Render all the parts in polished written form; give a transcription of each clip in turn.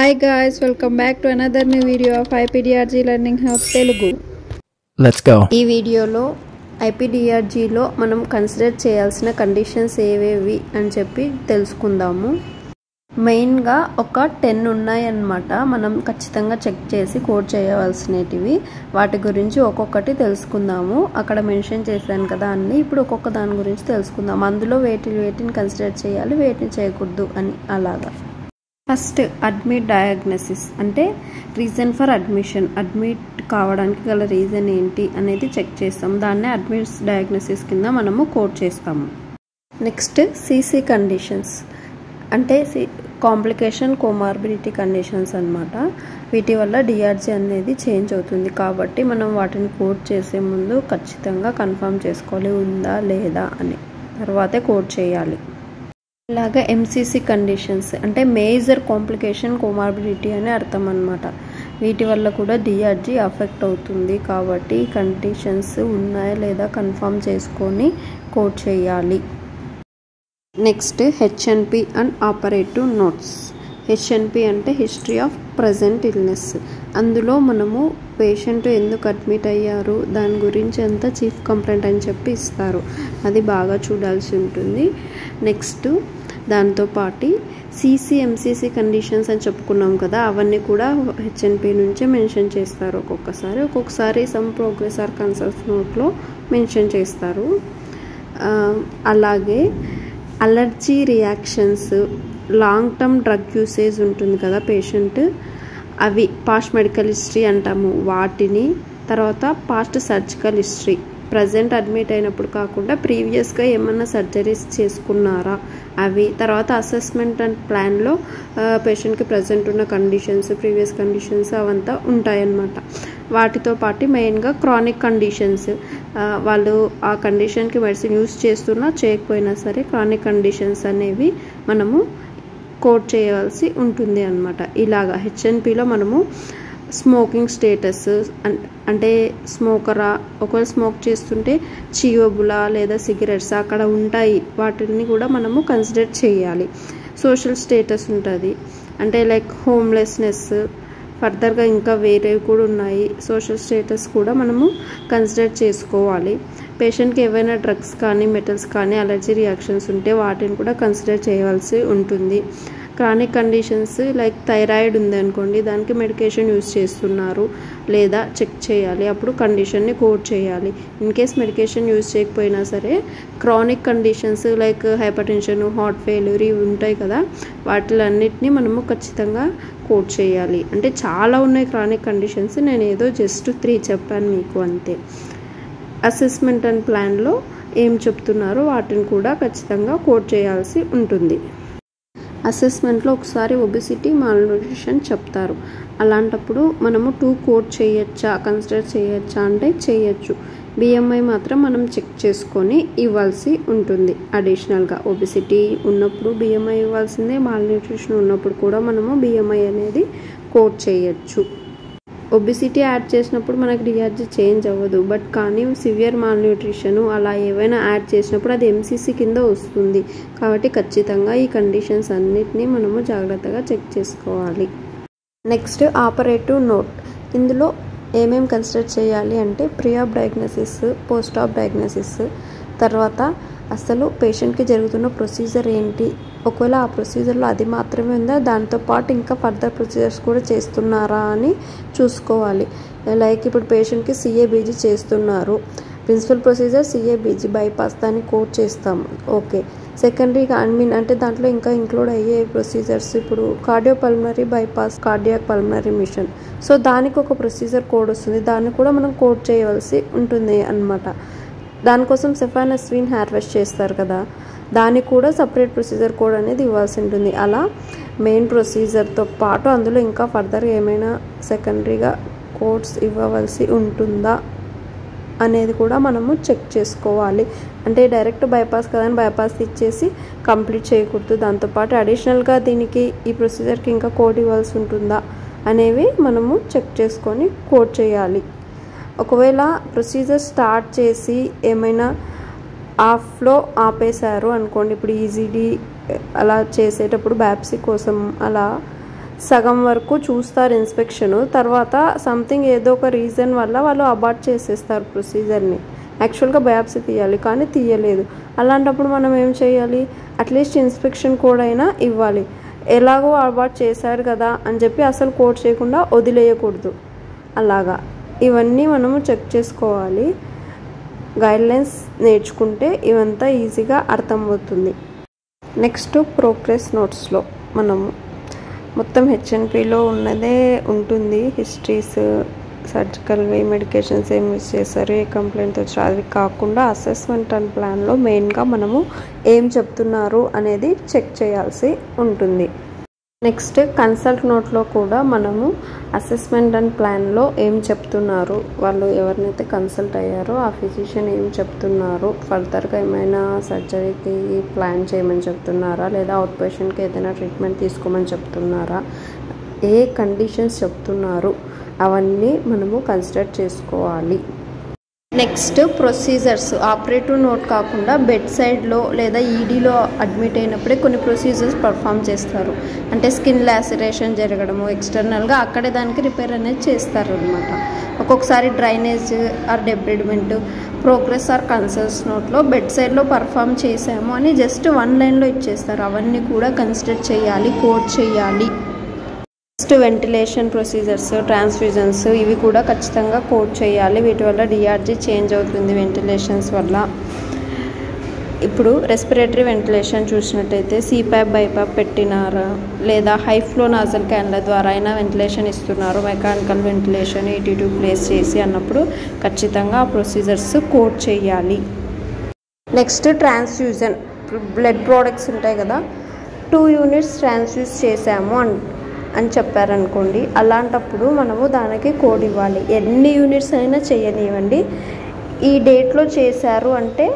Hi guys, welcome back to another new video of IPDRG Learning Hub Telugu. Let's go. ఈ వీడియోలో IPDRGలో మనం consider చేయాల్సిన conditions ఏవేవి అని చెప్పి తెలుసుకుందాము. మెయిన్గా ఒక 10 ఉన్నాయన్నమాట. మనం ఖచ్చితంగా చెక్ చేసి కోడ్ చేయవలసినవి. వాటి గురించి ఒక్కొక్కటి తెలుసుకుందాము. అక్కడ మెన్షన్ చేశాను కదా అన్ని. ఇప్పుడు ఒక్కొక్క దాని గురించి తెలుసుకుందాం. అందులో వేటిని కన్సిడర్ చేయాలి, వేటిని చేయకూడదు అని అలాగా. ఫస్ట్ అడ్మిట్ డయాగ్నోసిస్ అంటే రీజన్ ఫర్ అడ్మిషన్. అడ్మిట్ కావడానికి గల రీజన్ ఏంటి అనేది చెక్ చేస్తాం. దాన్నే అడ్మిట్ డయాగ్నోసిస్ కింద మనము కోడ్ చేస్తాము. నెక్స్ట్ సిసి కండిషన్స్ అంటే కాంప్లికేషన్ కోమార్బిడిటీ కండిషన్స్ అన్నమాట. వీటి వల్ల డిఆర్జీ అనేది చేంజ్ అవుతుంది కాబట్టి మనం వాటిని కోడ్ చేసే ముందు ఖచ్చితంగా కన్ఫర్మ్ చేసుకోవాలి ఉందా లేదా అని, తర్వాతే కోడ్ చేయాలి. ఇలాగా ఎంసీసీ కండిషన్స్ అంటే మేజర్ కాంప్లికేషన్ కోమార్బిడిటీ అని అర్థం అన్నమాట. వీటి వల్ల కూడా డిఆర్జీ అఫెక్ట్ అవుతుంది కాబట్టి కండిషన్స్ ఉన్నాయా లేదా కన్ఫర్మ్ చేసుకొని కోడ్ చేయాలి. Next HNP and operative notes. HNP అంటే హిస్టరీ ఆఫ్ ప్రజెంట్ ఇల్నెస్. అందులో మనము పేషెంట్ ఎందుకు అడ్మిట్ అయ్యారు దాని గురించి అంతా చీఫ్ కంప్లైంట్ అని చెప్పి ఇస్తారు. అది బాగా చూడాల్సి ఉంటుంది. నెక్స్ట్ దాంతోపాటు ఎంసీసీ కండిషన్స్ అని చెప్పుకున్నాం కదా, అవన్నీ కూడా హెచ్ఎన్పి నుంచే మెన్షన్ చేస్తారు. ఒక్కొక్కసారి సమ్ ప్రోగ్రెస్ ఆర్ కన్సల్ట్ నోట్లో మెన్షన్ చేస్తారు. అలాగే allergy reactions, long term drug usage ఉంటుంది కదా పేషెంట్, అవి పాస్ట్ మెడికల్ హిస్టరీ అంటాము వాటిని. తర్వాత past surgical history, present admit అయినప్పుడు కాకుండా ప్రీవియస్గా ఏమన్నా సర్జరీస్ చేసుకున్నారా అవి. తర్వాత అసెస్మెంట్ అండ్ ప్లాన్లో పేషెంట్కి ప్రజెంట్ ఉన్న కండిషన్స్, ప్రీవియస్ కండిషన్స్ అవంతా ఉంటాయన్నమాట. వాటితో పాటు మెయిన్గా క్రానిక్ కండిషన్స్, వాళ్ళు ఆ కండిషన్కి మెడిసిన్ యూస్ చేస్తున్నా చేయకపోయినా సరే క్రానిక్ కండిషన్స్ అనేవి మనము కోడ్ చేయవలసి ఉంటుంది అన్నమాట. ఇలాగా హెచ్ఎన్పిలో మనము స్మోకింగ్ స్టేటస్ అంటే స్మోకరా, ఒకవేళ స్మోక్ చేస్తుంటే చియోబులా లేదా సిగరెట్స్ అక్కడ ఉంటాయి, వాటిని కూడా మనము కన్సిడర్ చేయాలి. సోషల్ స్టేటస్ ఉంటుంది అంటే లైక్ హోమ్లెస్నెస్, ఫర్దర్గా ఇంకా వేరేవి కూడా ఉన్నాయి. సోషల్ స్టేటస్ కూడా మనము కన్సిడర్ చేసుకోవాలి. పేషెంట్కి ఏవైనా డ్రగ్స్ కానీ మెటల్స్ కానీ అలర్జీ రియాక్షన్స్ ఉంటే వాటిని కూడా కన్సిడర్ చేయవలసి ఉంటుంది. క్రానిక్ కండిషన్స్ లైక్ థైరాయిడ్ ఉందనుకోండి, దానికి మెడికేషన్ యూజ్ చేస్తున్నారు లేదా చెక్ చేయాలి, అప్పుడు కండిషన్ని కోడ్ చేయాలి. ఇన్ కేస్ మెడికేషన్ యూజ్ చేయకపోయినా సరే chronic conditions like hyper tension, heart failure ఇవి ఉంటాయి కదా, వాటిలన్నిటిని మనము ఖచ్చితంగా కోడ్ చేయాలి. అంటే చాలా ఉన్నాయి క్రానిక్ కండిషన్స్, నేను ఏదో జస్ట్ 3 చెప్పాను మీకు అంతే. అసెస్మెంట్ అండ్ ప్లాన్లో ఏం చెప్తున్నారో వాటిని కూడా ఖచ్చితంగా కోడ్ చేయాల్సి ఉంటుంది. అసెస్మెంట్లో ఒకసారి ఒబెసిటీ, మాల్న్యూట్రిషన్ చెప్తారు. అలాంటప్పుడు మనము 2 కోడ్ చేయొచ్చా, కన్సిడర్ చేయొచ్చా అంటే చేయొచ్చు. బిఎంఐ మాత్రం మనం చెక్ చేసుకొని ఇవ్వాల్సి ఉంటుంది. అడిషనల్గా ఒబెసిటీ ఉన్నప్పుడు బిఎంఐ ఇవ్వాల్సిందే, మాల్న్యూట్రిషన్ ఉన్నప్పుడు కూడా మనము బిఎంఐ అనేది కోడ్ చేయొచ్చు. ఒబెసిటీ యాడ్ చేసినప్పుడు మనకి డిఆర్జీ చేంజ్ అవ్వదు, బట్ కానీ సివియర్ మాల్న్యూట్రిషన్ అలా ఏవైనా యాడ్ చేసినప్పుడు అది ఎంసీసీ కింద వస్తుంది. కాబట్టి ఖచ్చితంగా ఈ కండిషన్స్ అన్నిటినీ మనము జాగ్రత్తగా చెక్ చేసుకోవాలి. Next operative note. ఇందులో ఏమేమి కన్సిడర్ చేయాలి అంటే ప్రీ ఆప్ డయాగ్నోసిస్, పోస్ట్ ఆప్ డయాగ్నోసిస్, తర్వాత అసలు పేషెంట్కి జరుగుతున్న ప్రొసీజర్ ఏంటి, ఒకవేళ ఆ ప్రొసీజర్లో అది మాత్రమే ఉందా, దాంతోపాటు ఇంకా ఫర్దర్ ప్రొసీజర్స్ కూడా చేస్తున్నారా అని చూసుకోవాలి. లైక్ ఇప్పుడు పేషెంట్కి సిఏబీజీ చేస్తున్నారు, ప్రిన్సిపల్ ప్రొసీజర్ సిఏబీజీ బైపాస్, దాన్ని కోడ్ చేస్తాము. ఓకే. సెకండరీగా అంటే దాంట్లో ఇంకా ఇంక్లూడ్ అయ్యే ప్రొసీజర్స్ ఇప్పుడు cardiopulmonary bypass, cardiac pulmonary machine, so దానికి ఒక ప్రొసీజర్ కోడ్ వస్తుంది, దాన్ని కూడా మనం కోడ్ చేయవలసి ఉంటుంది అన్నమాట. దానికోసం సెఫానస్విన్ హార్వెస్ట్ చేస్తారు కదా, దానికి కూడా సపరేట్ ప్రొసీజర్ కోడ్ అనేది ఇవ్వాల్సి ఉంటుంది. అలా మెయిన్ ప్రొసీజర్తో పాటు అందులో ఇంకా ఫర్దర్ ఏమైనా సెకండరీగా కోడ్స్ ఇవ్వవలసి ఉంటుందా అనేది కూడా మనము చెక్ చేసుకోవాలి. అంటే డైరెక్ట్ బైపాస్ కదా అని బైపాస్ ఇచ్చేసి కంప్లీట్ చేయకూడదు. దాంతోపాటు అడిషనల్గా దీనికి ఈ ప్రొసీజర్కి ఇంకా కోడ్ ఇవ్వాల్సి ఉంటుందా అనేవి మనము చెక్ చేసుకొని కోడ్ చేయాలి. ఒకవేళ ప్రొసీజర్ స్టార్ట్ చేసి ఏమైనా ఆఫ్లో ఆపేశారు అనుకోండి, ఇప్పుడు ఈజీడీ అలా చేసేటప్పుడు బ్యాప్సీ కోసం అలా సగం వరకు చూస్తారు ఇన్స్పెక్షను, తర్వాత సంథింగ్ ఏదో ఒక రీజన్ వల్ల వాళ్ళు అబార్ట్ చేసేస్తారు ప్రొసీజర్ని. యాక్చువల్గా బయాప్సీ తీయాలి కానీ తీయలేదు. అలాంటప్పుడు మనం ఏం చేయాలి, అట్లీస్ట్ ఇన్స్పెక్షన్ కోడ్ అయినా ఇవ్వాలి. ఎలాగో అబార్ట్ చేశారు కదా అని చెప్పి అసలు కోడ్ చేయకుండా వదిలేయకూడదు. అలాగా ఇవన్నీ మనము చెక్ చేసుకోవాలి. గైడ్లైన్స్ నేర్చుకుంటే ఇవంతా ఈజీగా అర్థమవుతుంది. నెక్స్ట్ ప్రోగ్రెస్ నోట్స్లో మనము మొత్తం హెచ్ఎన్పిలో ఉన్నదే ఉంటుంది. హిస్టరీస్, సర్జికల్వి, మెడికేషన్స్ ఏం యూజ్ చేశారు, ఏ కంప్లైంట్ వచ్చారు, అవి కాకుండా అసెస్మెంట్ అండ్ ప్లాన్లో మెయిన్గా మనము ఏం చెప్తున్నారు అనేది చెక్ చేయాల్సి ఉంటుంది. నెక్స్ట్ కన్సల్ట్ నోట్లో కూడా మనము అసెస్మెంట్ అండ్ ప్లాన్లో ఏం చెప్తున్నారు, వాళ్ళు ఎవరినైతే కన్సల్ట్ అయ్యారో ఆ ఫిజిషియన్ ఏం చెప్తున్నారు, ఫర్దర్గా ఏమైనా సర్జరీకి ప్లాన్ చేయమని చెప్తున్నారా, లేదా అవుట్ పేషెంట్కి ఏదైనా ట్రీట్మెంట్ తీసుకోమని చెప్తున్నారా, ఏ కండిషన్స్ చెప్తున్నారు, అవన్నీ మనము కన్సిడర్ చేసుకోవాలి. నెక్స్ట్ ప్రొసీజర్స్, ఆపరేటివ్ నోట్ కాకుండా బెడ్ సైడ్లో లేదా ఈడీలో అడ్మిట్ అయినప్పుడే కొన్ని ప్రొసీజర్స్ పర్ఫామ్ చేస్తారు. అంటే స్కిన్ లాసరేషన్ జరగడము, ఎక్స్టర్నల్గా అక్కడే దానికి రిపేర్ అనేది చేస్తారు అనమాట. ఒక్కొక్కసారి drainage or debridement, progress or consults నోట్లో బెడ్ సైడ్లో పర్ఫామ్ చేసాము అని జస్ట్ 1 లైన్లో ఇచ్చేస్తారు. అవన్నీ కూడా కన్సిడర్ చేయాలి, కోడ్ చేయాలి. నెక్స్ట్ వెంటిలేషన్ ప్రొసీజర్స్, ట్రాన్స్ఫ్యూజన్స్, ఇవి కూడా ఖచ్చితంగా కోడ్ చేయాలి. వీటి వల్ల డిఆర్జీ చేంజ్ అవుతుంది వెంటిలేషన్స్ వల్ల. ఇప్పుడు రెస్పిరేటరీ వెంటిలేషన్ చూసినట్టయితే సిప్యాప్, బైపాప్ పెట్టినారా, లేదా హై ఫ్లో నాజల్ క్యాన్ల ద్వారా అయినా వెంటిలేషన్ ఇస్తున్నారు, మెకానికల్ వెంటిలేషన్ ET2 ప్లేస్ చేసి అన్నప్పుడు ఖచ్చితంగా ఆ ప్రొసీజర్స్ కోడ్ చేయాలి. నెక్స్ట్ ట్రాన్స్ఫ్యూజన్, బ్లడ్ ప్రోడక్ట్స్ ఉంటాయి కదా, 2 యూనిట్స్ ట్రాన్స్ఫ్యూజ్ చేసాము అని చెప్పారనుకోండి, అలాంటప్పుడు మనము దానికి కోడ్ ఇవ్వాలి. ఎన్ని యూనిట్స్ అయినా చేయనివ్వండి, ఈ డేట్లో చేశారు అంటే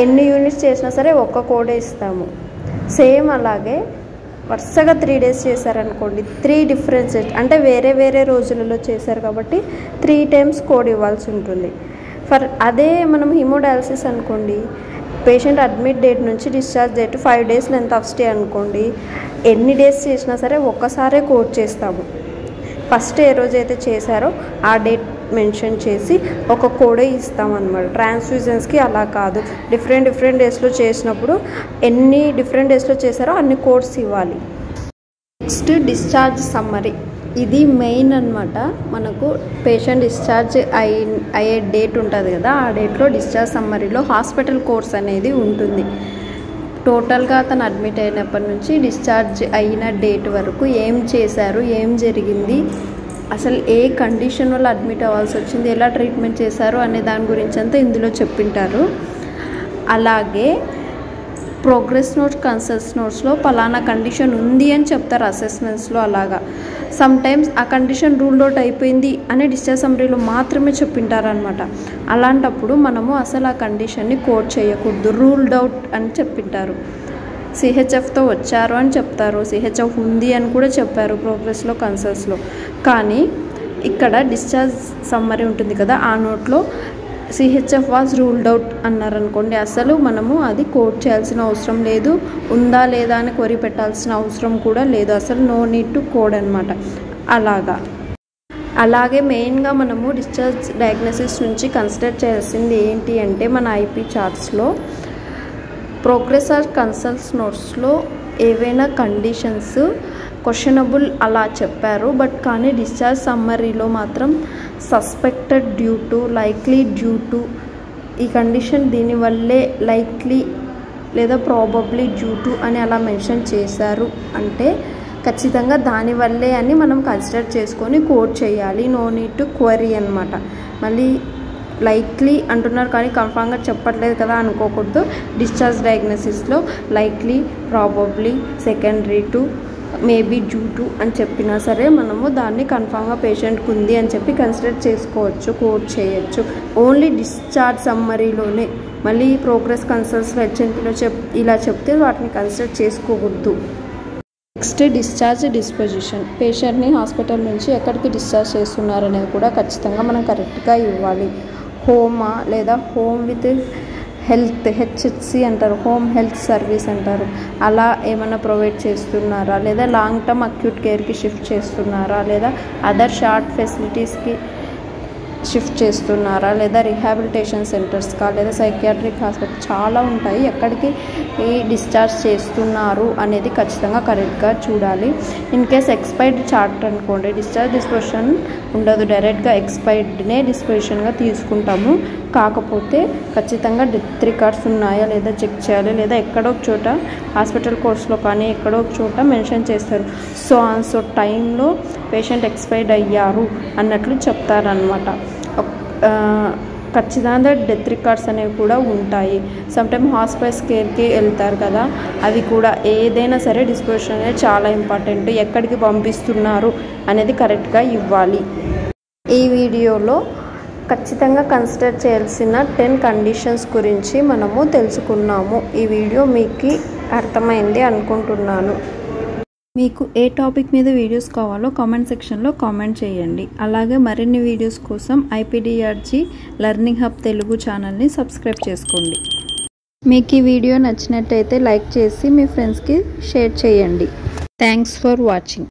ఎన్ని యూనిట్స్ చేసినా సరే ఒక్క కోడే ఇస్తాము. సేమ్ అలాగే వరుసగా 3 days చేశారనుకోండి, 3 డిఫరెన్స్ అంటే వేరే వేరే రోజులలో చేశారు కాబట్టి 3 times కోడ్ ఇవ్వాల్సి ఉంటుంది. అదే మనం హిమోడయాలసిస్ అనుకోండి, పేషెంట్ అడ్మిట్ డేట్ నుంచి discharge date 5 days length of stay అనుకోండి, ఎన్ని డేస్ చేసినా సరే ఒక్కసారే కోడ్ చేస్తాము. ఫస్ట్ ఏ రోజైతే చేశారో ఆ డేట్ మెన్షన్ చేసి ఒక కోడే ఇస్తామన్నమాట. ట్రాన్స్ఫ్యూజన్స్కి అలా కాదు, డిఫరెంట్ డేస్లో చేసినప్పుడు ఎన్ని డిఫరెంట్ డేస్లో చేశారో అన్ని కోడ్స్ ఇవ్వాలి. నెక్స్ట్ డిశ్చార్జ్ సమ్మరీ, ఇది మెయిన్ అనమాట. మనకు పేషెంట్ డిశ్చార్జ్ అయ్యే డేట్ ఉంటుంది కదా, ఆ డేట్లో డిశ్చార్జ్ సమ్మరీలో హాస్పిటల్ కోర్స్ అనేది ఉంటుంది. టోటల్గా అతను అడ్మిట్ అయినప్పటి నుంచి డిశ్చార్జ్ అయిన డేట్ వరకు ఏం చేశారు, ఏం జరిగింది, అసలు ఏ కండిషన్ వల్ల అడ్మిట్ అవ్వాల్సి వచ్చింది, ఎలా ట్రీట్మెంట్ చేశారు అనే దాని గురించి అంతా ఇందులో చెప్పింటారు. అలాగే ప్రోగ్రెస్ నోట్స్, కన్సల్ట్స్ నోట్స్లో పలానా కండిషన్ ఉంది అని చెప్తారు. అసెస్మెంట్స్లో అలాగా సమ్ టైమ్స్ ఆ కండిషన్ రూల్డ్ అవుట్ అయిపోయింది అని డిశ్చార్జ్ సమ్మరీలో మాత్రమే చెప్పింటారనమాట. అలాంటప్పుడు మనము అసలు ఆ కండిషన్ని కోడ్ చేయకూడదు, రూల్డ్ అవుట్ అని చెప్పింటారు. సిహెచ్ఎఫ్తో వచ్చారు అని చెప్తారు, సిహెచ్ఎఫ్ ఉంది అని కూడా చెప్పారు ప్రోగ్రెస్లో, కన్సల్ట్స్లో. కానీ ఇక్కడ డిశ్చార్జ్ సమ్మరీ ఉంటుంది కదా, ఆ నోట్లో సిహెచ్ఎఫ్ వాజ్ రూల్డ్ అవుట్ అన్నారనుకోండి, అసలు మనము అది కోడ్ చేయాల్సిన అవసరం లేదు, ఉందా లేదా అని క్వరీ పెట్టాల్సిన అవసరం కూడా లేదు, అసలు నో నీడ్ టు కోడ్ అనమాట. అలాగే మెయిన్గా మనము డిశ్చార్జ్ డయాగ్నోసిస్ నుంచి కన్సిడర్ చేయాల్సింది ఏంటి అంటే, మన ఐపీ చార్ట్స్లో ప్రోగ్రెస్ ఆర్ కన్సల్ట్స్ నోట్స్లో ఏవైనా కండిషన్స్ క్వశ్చనబుల్ అలా చెప్పారు, బట్ కానీ డిశ్చార్జ్ సమ్మరీలో మాత్రం suspected due to, likely due to, ఈ కండిషన్ దీనివల్లే, లైక్లీ లేదా ప్రాబబ్లీ డ్యూ టు అని అలా మెన్షన్ చేశారు అంటే ఖచ్చితంగా దానివల్లే అని మనం కన్సిడర్ చేసుకొని కోడ్ చేయాలి. నో నీడ్ టు క్వరీ అనమాట. మళ్ళీ లైక్లీ అంటున్నారు కానీ కన్ఫామ్గా చెప్పట్లేదు కదా అనుకోకూడదు. డిశ్చార్జ్ డయాగ్నోసిస్లో likely, probably, secondary to, maybe due to అని చెప్పినా సరే మనము దాన్ని కన్ఫామ్గా పేషెంట్కి ఉంది అని చెప్పి కన్సిడర్ చేసుకోవచ్చు, కోడ్ చేయొచ్చు. ఓన్లీ డిశ్చార్జ్ సమ్మరీలోనే, మళ్ళీ ప్రోగ్రెస్ కన్సల్ట్స్లో హెచ్ఎన్పీలో ఇలా చెప్తే వాటిని కన్సిడర్ చేసుకోకూడదు. నెక్స్ట్ డిశ్చార్జ్ డిస్పోజిషన్, పేషెంట్ని హాస్పిటల్ నుంచి ఎక్కడికి డిశ్చార్జ్ చేస్తున్నారు అనేది కూడా ఖచ్చితంగా మనం కరెక్ట్గా ఇవ్వాలి. హోమా లేదా హోమ్ విత్ హెచ్హెచ్సి అంటారు, హోమ్ హెల్త్ సర్వీస్ అంటారు, అలా ఏమైనా ప్రొవైడ్ చేస్తున్నారా, లేదా లాంగ్ టర్మ్ అక్యూట్ కేర్కి షిఫ్ట్ చేస్తున్నారా, లేదా అదర్ షార్ట్ ఫెసిలిటీస్కి షిఫ్ట్ చేస్తున్నారా, లేదా రిహాబిలిటేషన్ సెంటర్స్కా, లేదా సైకియాట్రిక్ హాస్పిటల్ చాలా ఉంటాయి, ఎక్కడికి డిశ్చార్జ్ చేస్తున్నారు అనేది ఖచ్చితంగా కరెక్ట్గా చూడాలి. ఇన్ కేస్ ఎక్స్పైర్డ్ చార్ట్ అనుకోండి, డిశ్చార్జ్ డిస్పోజిషన్ ఉండదు, డైరెక్ట్గా ఎక్స్పైర్డ్నే డిస్పోజిషన్గా తీసుకుంటాము. కాకపోతే ఖచ్చితంగా డెత్ రికార్డ్స్ ఉన్నాయా లేదా చెక్ చేయాలి, లేదా ఎక్కడో ఒక చోట హాస్పిటల్ కోర్స్లో కానీ ఎక్కడో ఒక చోట మెన్షన్ చేస్తారు, సో టైంలో పేషెంట్ ఎక్స్పైర్డ్ అయ్యారు అన్నట్లు చెప్తారనమాట. ఖచ్చితంగా డెత్ రికార్డ్స్ అనేవి కూడా ఉంటాయి. సమ్టైమ్ హాస్పిటల్స్ కేర్కి వెళ్తారు కదా, అవి కూడా ఏదైనా సరే డిస్పోజిషన్ అనేది చాలా ఇంపార్టెంట్. ఎక్కడికి పంపిస్తున్నారు అనేది కరెక్ట్గా ఇవ్వాలి. ఈ వీడియోలో ఖచ్చితంగా కన్సిడర్ చేయాల్సిన 10 కండిషన్స్ గురించి మనము తెలుసుకున్నాము. ఈ వీడియో మీకు అర్థమైంది అనుకుంటున్నాను. మీకు ఏ టాపిక్ మీద వీడియోస్ కావాలో కామెంట్ సెక్షన్లో కామెంట్ చేయండి. అలాగే మరిన్ని వీడియోస్ కోసం ఐపీడీఆర్జీ లెర్నింగ్ హబ్ తెలుగు ఛానల్ని సబ్స్క్రైబ్ చేసుకోండి. మీకు ఈ వీడియో నచ్చినట్టయితే లైక్ చేసి మీ ఫ్రెండ్స్కి షేర్ చేయండి. Thanks for watching.